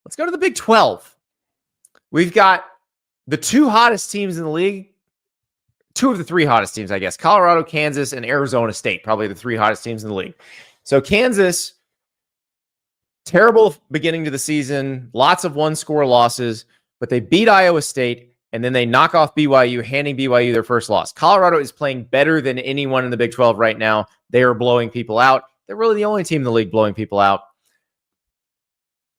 Let's go to the Big 12. We've got the two hottest teams in the league. Two of the three hottest teams, I guess. Colorado, Kansas, and Arizona State. Probably the three hottest teams in the league. So Kansas, terrible beginning to the season. Lots of one-score losses. But they beat Iowa State, and then they knock off BYU, handing BYU their first loss. Colorado is playing better than anyone in the Big 12 right now. They are blowing people out. They're really the only team in the league blowing people out.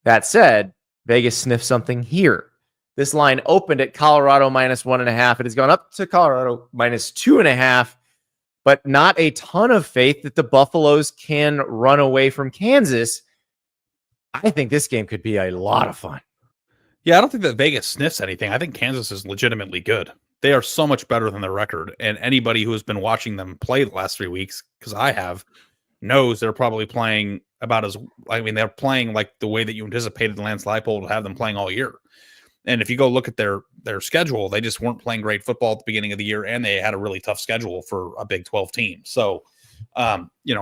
That said, Vegas sniffed something here. This line opened at Colorado -1.5. It has gone up to Colorado -2.5, but not a ton of faith that the Buffaloes can run away from Kansas. I think this game could be a lot of fun. Yeah, I don't think that Vegas sniffs anything. I think Kansas is legitimately good. They are so much better than their record. And anybody who has been watching them play the last 3 weeks, because I have, knows they're probably playing they're playing like the way that you anticipated Lance Leipold to have them playing all year. And if you go look at their schedule, they just weren't playing great football at the beginning of the year, and they had a really tough schedule for a Big 12 team. So,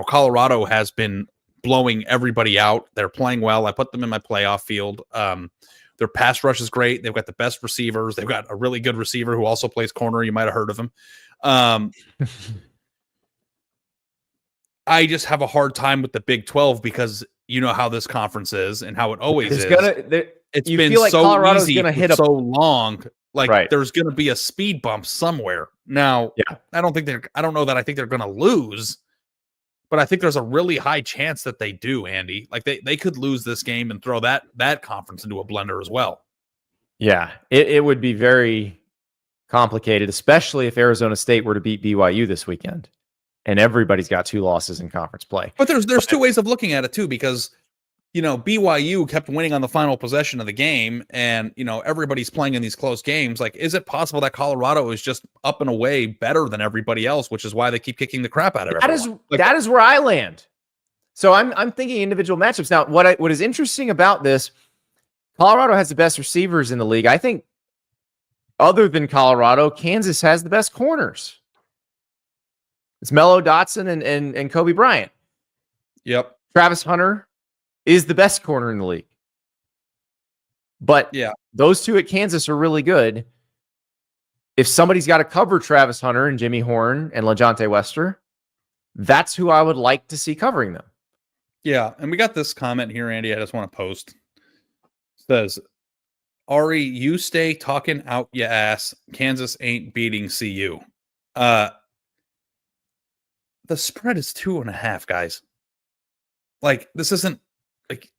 Colorado has been blowing everybody out. They're playing well. I put them in my playoff field. Their pass rush is great. They've got the best receivers. They've got a really good receiver who also plays corner. You might have heard of him. I just have a hard time with the Big 12 because you know how this conference is and how it always is. It's been like so Colorado's easy for so long. Like there's going to be a speed bump somewhere. Now, I don't know that I think they're going to lose, but I think there's a really high chance that they do, Andy. Like they could lose this game and throw that conference into a blender as well. Yeah, it would be very complicated, especially if Arizona State were to beat BYU this weekend. And everybody's got 2 losses in conference play. But there's 2 ways of looking at it too, because BYU kept winning on the final possession of the game, and everybody's playing in these close games. Like, is it possible that Colorado is just up and away better than everybody else, which is why they keep kicking the crap out of everyone? That is where I land. So I'm thinking individual matchups. Now, what is interesting about this, Colorado has the best receivers in the league. I think other than Colorado, Kansas has the best corners. It's Mello Dotson and Kobe Bryant. Yep. Travis Hunter is the best corner in the league. But those two at Kansas are really good. If somebody's got to cover Travis Hunter and Jimmy Horn and LaJohntay Wester, that's who I would like to see covering them. Yeah, and we got this comment here, Andy, I just want to post. It says, Ari, you stay talking out your ass. Kansas ain't beating CU. The spread is 2.5, guys. Like, this isn't like,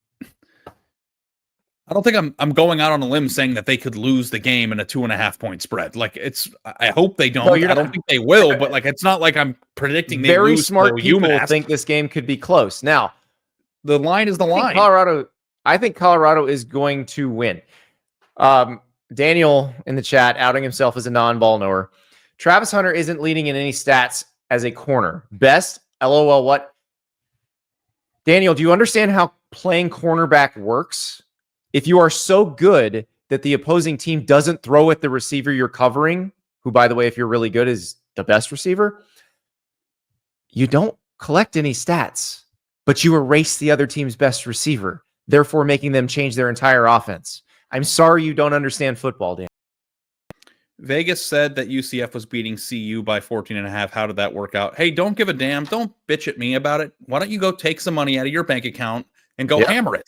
I don't think I'm going out on a limb saying that they could lose the game in a 2.5 point spread. Like, I hope they don't. I don't think they will, but like, it's not like I'm predicting they very lose. Smart people think this game could be close. Now, the line is the line. I think Colorado is going to win. Daniel in the chat outing himself as a non-ball knower. Travis Hunter isn't leading in any stats as a corner. Best, LOL, what? Daniel, do you understand how playing cornerback works? If you are so good that the opposing team doesn't throw at the receiver you're covering, who, by the way, if you're really good, is the best receiver, you don't collect any stats, but you erase the other team's best receiver, therefore making them change their entire offense. I'm sorry you don't understand football, Dan. Vegas said that UCF was beating CU by 14.5. How did that work out? Hey, don't give a damn. Don't bitch at me about it. Why don't you go take some money out of your bank account and go hammer it?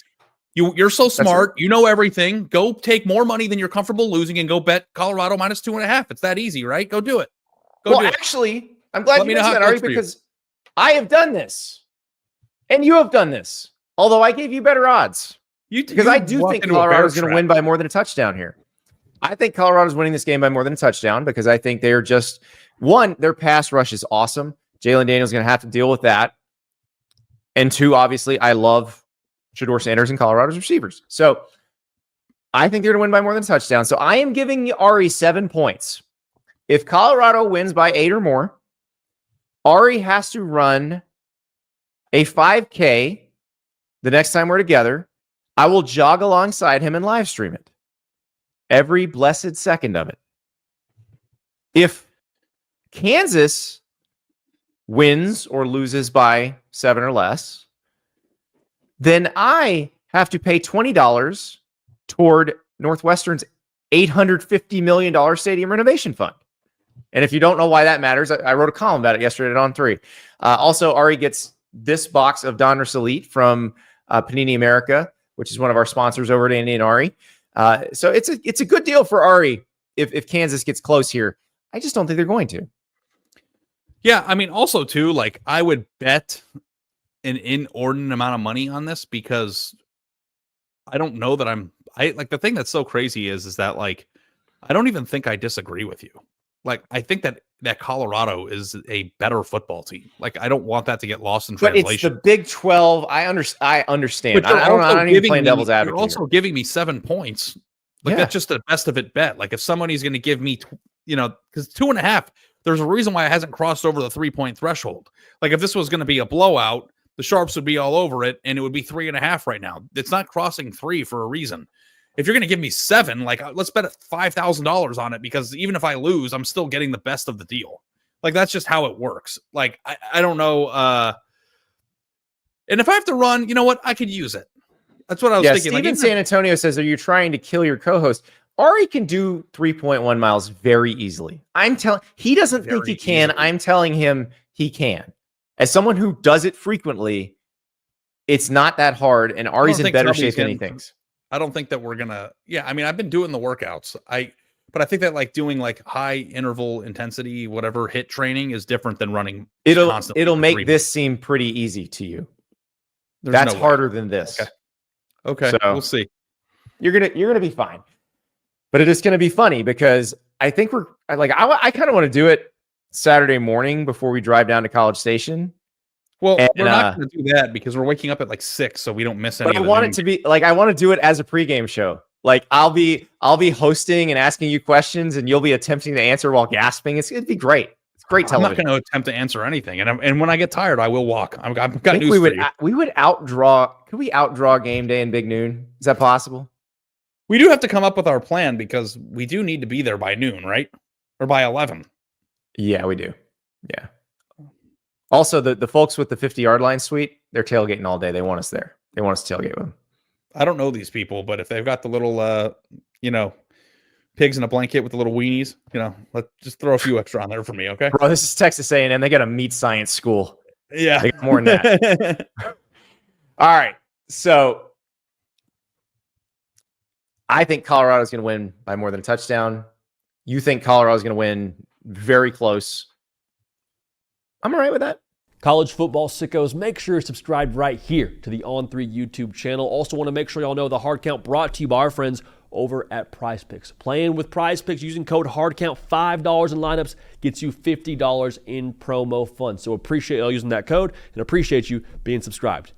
You're so smart. You know everything. Go take more money than you're comfortable losing and go bet Colorado -2.5. It's that easy, right? Go do it. Actually, I'm glad you mentioned that, Ari, because I have done this. And you have done this. Although I gave you better odds. Because I do think Colorado's going to win by more than a touchdown here. I think Colorado's winning this game by more than a touchdown because I think they're just, one, their pass rush is awesome. Jalen Daniels is going to have to deal with that. And 2, obviously, I love Shedeur Sanders and Colorado's receivers. So I think they're going to win by more than a touchdown. So I am giving Ari 7 points. If Colorado wins by 8 or more, Ari has to run a 5K the next time we're together. I will jog alongside him and live stream it. Every blessed second of it. If Kansas wins or loses by 7 or less, then I have to pay $20 toward Northwestern's $850 million stadium renovation fund. And if you don't know why that matters, I wrote a column about it yesterday at On3. Also, Ari gets this box of Donruss Elite from Panini America, which is one of our sponsors over at Andy and Ari. So it's a good deal for Ari if Kansas gets close here. I just don't think they're going to. Yeah, I mean, also too, like I would bet an inordinate amount of money on this because I don't know that I like the thing that's so crazy is that like I don't even think I disagree with you. Like I think that Colorado is a better football team. Like I don't want that to get lost in translation. But it's the Big 12. I understand. I don't even play devil's advocate. You're also giving me 7 points. Like that's just the best of it bet. Like if somebody's going to give me, because 2.5, there's a reason why it hasn't crossed over the 3-point threshold. Like if this was going to be a blowout, the Sharps would be all over it, and it would be 3.5 right now. It's not crossing 3 for a reason. If you're going to give me 7, like let's bet $5,000 on it because even if I lose, I'm still getting the best of the deal. Like that's just how it works. Like I don't know. And if I have to run, you know what? I could use it. That's what I was thinking. Steven San Antonio says, "Are you trying to kill your co-host?" Ari can do 3.1 miles very easily. He doesn't think he can. Easily. I'm telling him he can. As someone who does it frequently, it's not that hard, and Ari's in better shape than he thinks. I don't think that we're gonna. Yeah, I mean, I've been doing the workouts. But I think that like doing like high interval intensity, whatever hit training is different than running. It'll make this seem pretty easy to you. That's harder than this. Okay. So we'll see. You're gonna be fine. But it is going to be funny because I think I kind of want to do it Saturday morning before we drive down to College Station. Well, we're not going to do that because we're waking up at like 6, so we don't miss any. But I want it to be like I want to do it as a pregame show. Like I'll be hosting and asking you questions, and you'll be attempting to answer while gasping. It'd be great. It's great television. I'm not going to attempt to answer anything, and when I get tired, I will walk. I've got news for you. We would outdraw. Could we outdraw game day and Big Noon? Is that possible? We do have to come up with our plan because we do need to be there by noon, right? Or by 11. Yeah, we do. Yeah. Also, the folks with the 50-yard line suite, they're tailgating all day. They want us there. They want us to tailgate with them. I don't know these people, but if they've got the little, pigs in a blanket with the little weenies, let's just throw a few extra on there for me, okay? Bro, this is Texas A&M. They got a meat science school. Yeah. They got more than that. All right. So I think Colorado's going to win by more than a touchdown. You think Colorado's going to win very close. I'm all right with that. College football sickos, make sure you're subscribed right here to the On3 YouTube channel. Also want to make sure y'all know the Hard Count brought to you by our friends over at Prize Picks. Playing with Prize Picks using code HARDCOUNT, $5 in lineups gets you $50 in promo funds. So appreciate y'all using that code and appreciate you being subscribed.